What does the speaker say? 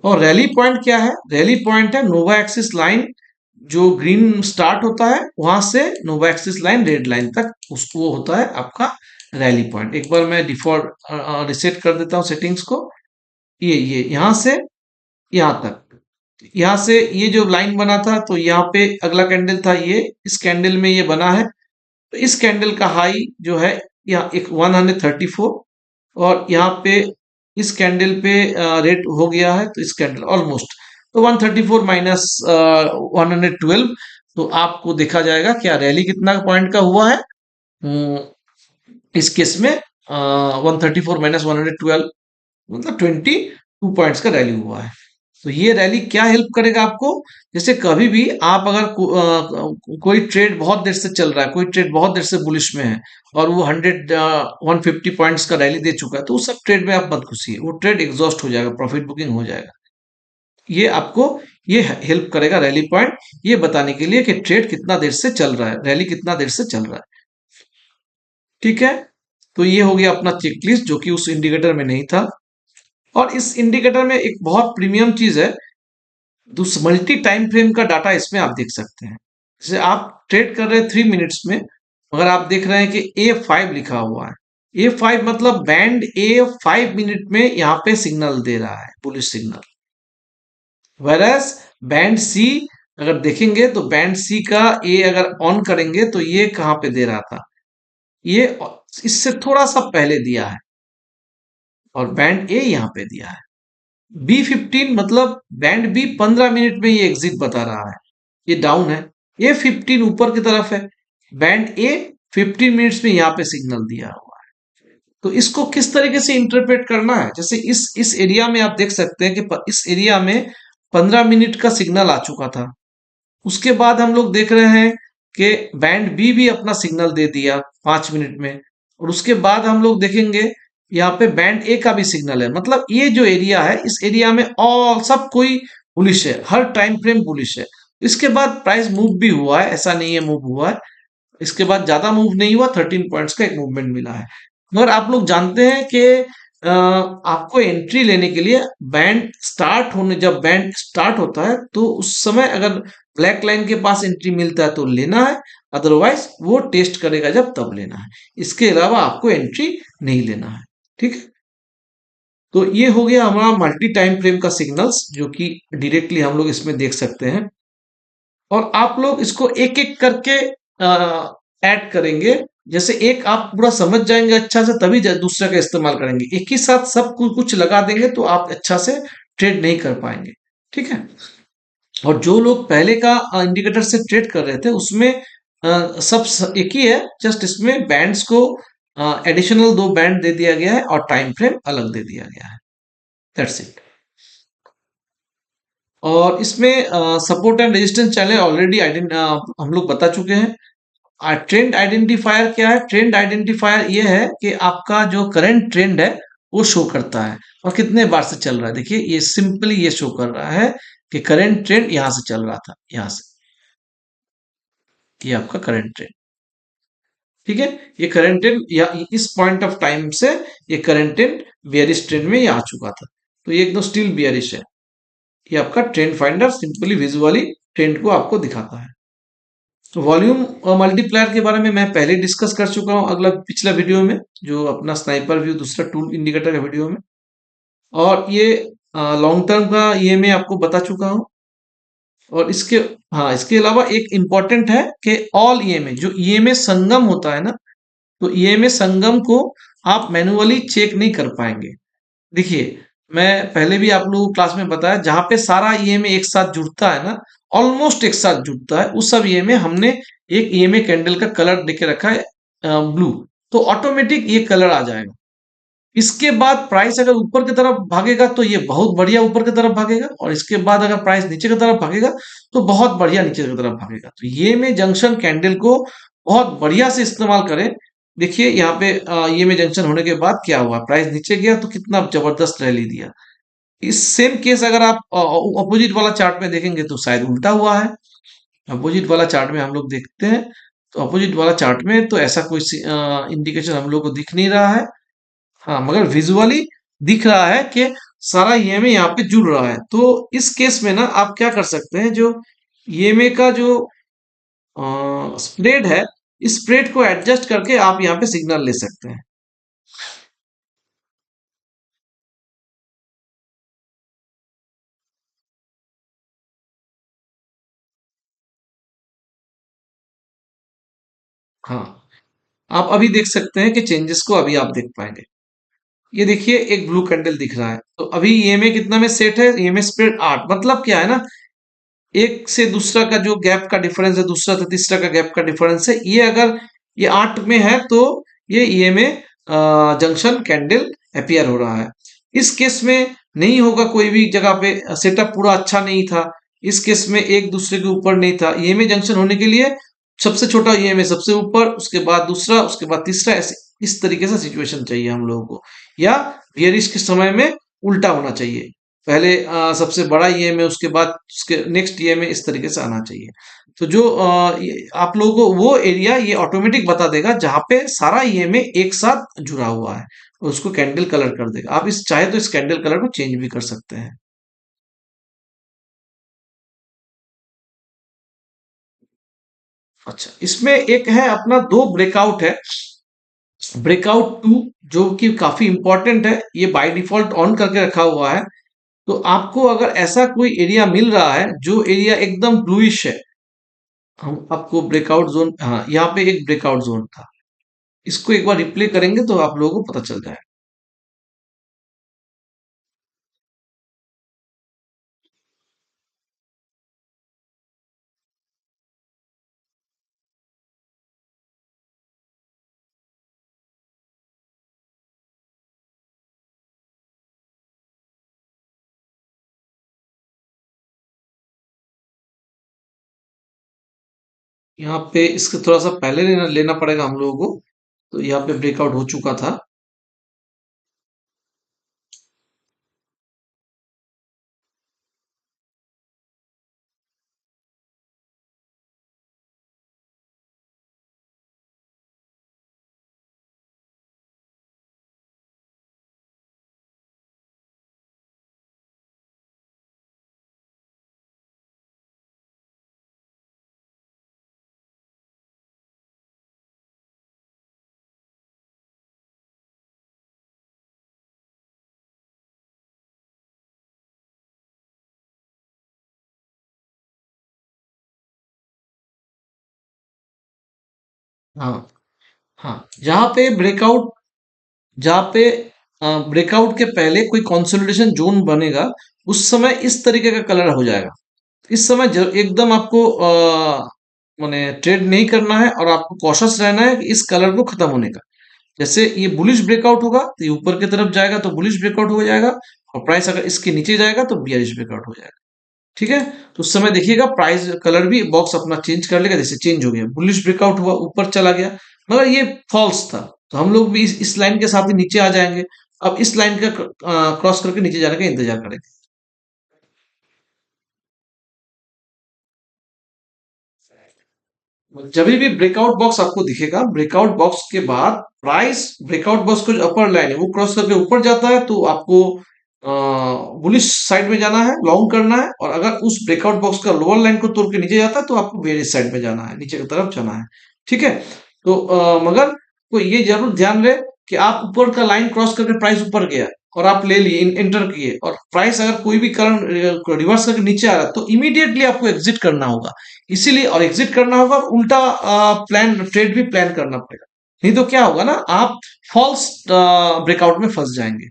और rally point क्या है? रैली पॉइंट है नोवा एक्सिस लाइन, जो ग्रीन स्टार्ट होता है वहां से नोवा एक्सिस लाइन रेड लाइन तक, उसको वो होता है आपका रैली पॉइंट। एक बार मैं डिफॉल्ट रिसेट कर देता हूँ सेटिंग्स को। ये यहाँ से यहाँ तक, यहाँ से ये जो लाइन बना था तो यहाँ पे अगला कैंडल था, ये इस कैंडल में ये बना है। तो इस कैंडल का हाई जो है यहाँ एक 134, और यहाँ पे इस कैंडल पे रेट हो गया है, तो इस कैंडल ऑलमोस्ट तो 134 माइनस 112। तो आपको देखा जाएगा क्या रैली कितना पॉइंट का हुआ है। इस केस में 134 माइनस 112 मतलब 22 पॉइंट्स का रैली हुआ है। तो ये रैली क्या हेल्प करेगा आपको? जैसे कभी भी आप अगर कोई ट्रेड बहुत देर से चल रहा है, कोई ट्रेड बहुत देर से बुलिश में है और वो 150 पॉइंट्स का रैली दे चुका है, तो उस सब ट्रेड में आप मत घुसिए, वो ट्रेड एग्जॉस्ट हो जाएगा, प्रॉफिट बुकिंग हो जाएगा। ये आपको ये हेल्प करेगा रैली पॉइंट ये बताने के लिए कि ट्रेड कितना देर से चल रहा है, रैली कितना देर से चल रहा है। ठीक है, तो ये हो गया अपना चेकलिस्ट जो कि उस इंडिकेटर में नहीं था। और इस इंडिकेटर में एक बहुत प्रीमियम चीज है, मल्टी टाइम फ्रेम का डाटा इसमें आप देख सकते हैं। जैसे आप ट्रेड कर रहे हैं 3 मिनट्स में, अगर आप देख रहे हैं कि A5 लिखा हुआ है, A5 मतलब बैंड ए 5 मिनट में यहाँ पे सिग्नल दे रहा है, बुलिश सिग्नल। वेरस बैंड सी अगर देखेंगे तो बैंड सी का ए अगर ऑन करेंगे तो ये कहाँ पे दे रहा था, ये इससे थोड़ा सा पहले दिया है, और बैंड ए यहाँ पे दिया है। B15 मतलब बैंड बी 15 मिनट में ये एग्जिट बता रहा है, ये डाउन है। A15 ऊपर की तरफ है, बैंड ए 15 मिनट्स में यहाँ पे सिग्नल दिया हुआ है। तो इसको किस तरीके से इंटरप्रेट करना है? जैसे इस एरिया में आप देख सकते हैं कि इस एरिया में 15 मिनट का सिग्नल आ चुका था। उसके बाद हम लोग देख रहे हैं कि बैंड बी भी अपना सिग्नल दे दिया 5 मिनट में, और उसके बाद हम लोग देखेंगे यहाँ पे बैंड ए का भी सिग्नल है। मतलब ये जो एरिया है, इस एरिया में ऑल सब कोई बुलिश है, हर टाइम फ्रेम बुलिश है। इसके बाद प्राइस मूव भी हुआ है, ऐसा नहीं है मूव हुआ है, इसके बाद ज्यादा मूव नहीं हुआ, 13 पॉइंट्स का एक मूवमेंट मिला है। मगर आप लोग जानते हैं कि आपको एंट्री लेने के लिए बैंड स्टार्ट होने, जब बैंड स्टार्ट होता है तो उस समय अगर ब्लैक लाइन के पास एंट्री मिलता है तो लेना है, अदरवाइज वो टेस्ट करेगा जब तब लेना है। इसके अलावा आपको एंट्री नहीं लेना है। ठीक है, तो ये हो गया हमारा मल्टी टाइम फ्रेम का सिग्नल्स, जो कि डायरेक्टली हम लोग इसमें देख सकते हैं। और आप लोग इसको एक एक करके ऐड करेंगे। जैसे एक आप पूरा समझ जाएंगे अच्छा से, तभी दूसरे का इस्तेमाल करेंगे। एक ही साथ सब कुछ लगा देंगे तो आप अच्छा से ट्रेड नहीं कर पाएंगे। ठीक है, और जो लोग पहले का इंडिकेटर से ट्रेड कर रहे थे उसमें एक ही है, जस्ट इसमें बैंड्स को एडिशनल 2 बैंड दे दिया गया है और टाइम फ्रेम अलग दे दिया गया है। That's it. और इसमें support and resistance channel already हम लोग बता चुके हैं। ट्रेंड आइडेंटिफायर क्या है? ट्रेंड आइडेंटिफायर ये है कि आपका जो करंट ट्रेंड है वो शो करता है और कितने बार से चल रहा है। देखिए ये सिंपली ये शो कर रहा है कि करंट ट्रेंड यहां से चल रहा था, यहां से, ये आपका करंट ट्रेंड। ठीक है, ये करंट ट्रेंड या इस पॉइंट ऑफ टाइम से ये करंट ट्रेंड बियरिश ट्रेंड में ये आ चुका था, तो ये एकदम स्टिल बियरिश है। ये आपका trend finder simply visually trend को आपको दिखाता है। वॉल्यूम मल्टीप्लायर के बारे में मैं पहले डिस्कस कर चुका हूं अगला पिछला वीडियो में, जो अपना स्नाइपर व्यू दूसरा टूल इंडिकेटर का वीडियो में। और ये लॉन्ग टर्म का ये मैं आपको बता चुका हूं। और इसके, हाँ, इसके अलावा एक इंपॉर्टेंट है कि ऑल ईएमए, जो ईएमए संगम होता है ना, तो ईएमए संगम को आप मैन्युअली चेक नहीं कर पाएंगे। देखिए मैं पहले भी आप लोगों को क्लास में बताया, जहां पे सारा ईएमए एक साथ जुड़ता है ना, ऑलमोस्ट एक साथ जुड़ता है, उस सब ईएमए हमने एक ईएमए कैंडल का कलर देके रखा है ब्लू, तो ऑटोमेटिक ये कलर आ जाएगा। इसके बाद प्राइस अगर ऊपर की तरफ भागेगा तो ये बहुत बढ़िया ऊपर की तरफ भागेगा, और इसके बाद अगर प्राइस नीचे की तरफ भागेगा तो बहुत बढ़िया नीचे की तरफ भागेगा। तो ये में जंक्शन कैंडल को बहुत बढ़िया से इस्तेमाल करें। देखिए यहाँ पे ये में जंक्शन होने के बाद क्या हुआ, प्राइस नीचे गया तो कितना जबरदस्त रैली दिया। इस सेम केस अगर आप अपोजिट वाला चार्ट में देखेंगे तो शायद उल्टा हुआ है। अपोजिट वाला चार्ट में हम लोग देखते हैं, तो अपोजिट वाला चार्ट में तो ऐसा कोई इंडिकेशन हम लोग को दिख नहीं रहा है। हाँ, मगर विजुअली दिख रहा है कि सारा ईएमए यहाँ पे जुड़ रहा है। तो इस केस में ना आप क्या कर सकते हैं, जो ईएमए का जो स्प्रेड है, इस स्प्रेड को एडजस्ट करके आप यहाँ पे सिग्नल ले सकते हैं। हाँ, आप अभी देख सकते हैं कि चेंजेस को अभी आप देख पाएंगे। ये देखिए एक ब्लू कैंडल दिख रहा है, तो अभी ईएमए कितना में सेट है, ईएमए स्प्रेड 8, मतलब क्या है ना, एक से दूसरा का जो गैप का डिफरेंस है, दूसरा से तीसरा का गैप का डिफरेंस है, ये अगर ये 8 में है तो ये ईएमए जंक्शन कैंडल अपीयर हो रहा है। इस केस में नहीं होगा, कोई भी जगह पे सेटअप पूरा अच्छा नहीं था, इस केस में एक दूसरे के ऊपर नहीं था, ईएमए जंक्शन होने के लिए सबसे छोटा ईएमए सबसे ऊपर, उसके बाद दूसरा, उसके बाद तीसरा, ऐसे इस तरीके से सिचुएशन चाहिए हम लोगों को, या बियरिश के समय में उल्टा होना चाहिए, पहले सबसे बड़ा ईएमए, उसके बाद उसके नेक्स्ट ईएमए, इस तरीके से आना चाहिए। तो जो आप लोगों को वो एरिया ये ऑटोमेटिक बता देगा जहां पे सारा ईएमए एक साथ जुड़ा हुआ है, और उसको कैंडल कलर कर देगा। आप इस चाहे तो इस कैंडल कलर को चेंज भी कर सकते हैं। अच्छा, इसमें एक है अपना दो ब्रेकआउट है, ब्रेकआउट टू, जो कि काफी इंपॉर्टेंट है, ये बाय डिफॉल्ट ऑन करके रखा हुआ है। तो आपको अगर ऐसा कोई एरिया मिल रहा है जो एरिया एकदम ब्लूइश है, हम आपको ब्रेकआउट जोन, हाँ यहाँ पे एक ब्रेकआउट जोन था, इसको एक बार रिप्ले करेंगे तो आप लोगों को पता चल जाएगा। यहाँ पे इसके थोड़ा सा पहले लेना लेना पड़ेगा हम लोगों को, तो यहाँ पे ब्रेकआउट हो चुका था। हाँ, हाँ, जहाँ पे ब्रेकआउट के पहले कोई कंसोलिडेशन जोन बनेगा, उस समय इस तरीके का कलर हो जाएगा। इस समय एकदम आपको माने ट्रेड नहीं करना है, और आपको कॉशस रहना है कि इस कलर को खत्म होने का। जैसे ये बुलिश ब्रेकआउट होगा तो ये ऊपर की तरफ जाएगा तो बुलिश ब्रेकआउट हो जाएगा, और प्राइस अगर इसके नीचे जाएगा तो बियरिश ब्रेकआउट हो जाएगा। ठीक है, तो उस समय देखिएगा प्राइस कलर भी बॉक्स अपना चेंज कर लेगा, जैसे चेंज हो गया, बुलिश ब्रेकआउट हुआ, ऊपर चला गया, मगर ये फॉल्स था, तो हम लोग भी इस लाइन के साथ ही नीचे आ जाएंगे। अब इस लाइन का क्रॉस करके नीचे जाने का इंतजार करेंगे। जब भी ब्रेकआउट बॉक्स आपको दिखेगा, ब्रेकआउट बॉक्स के बाद प्राइस, ब्रेकआउट बॉक्स को जो अपर लाइन है वो क्रॉस करके ऊपर जाता है, तो आपको बुलिश साइड में जाना है, लॉन्ग करना है, और अगर उस ब्रेकआउट बॉक्स का लोअर लाइन को तोड़ के नीचे जाता है तो आपको बेरिश साइड में जाना है, नीचे की तरफ जाना है। ठीक है, तो मगर को ये जरूर ध्यान रहे कि आप ऊपर का लाइन क्रॉस करके प्राइस ऊपर गया और आप ले लिए, इंटर किए, और प्राइस अगर कोई भी कारण रिवर्स करके नीचे आ रहा है तो इमीडिएटली आपको एग्जिट करना होगा। इसीलिए, और एग्जिट करना होगा, और उल्टा प्लान ट्रेड भी प्लान करना पड़ेगा, नहीं तो क्या होगा ना, आप फॉल्स ब्रेकआउट में फंस जाएंगे।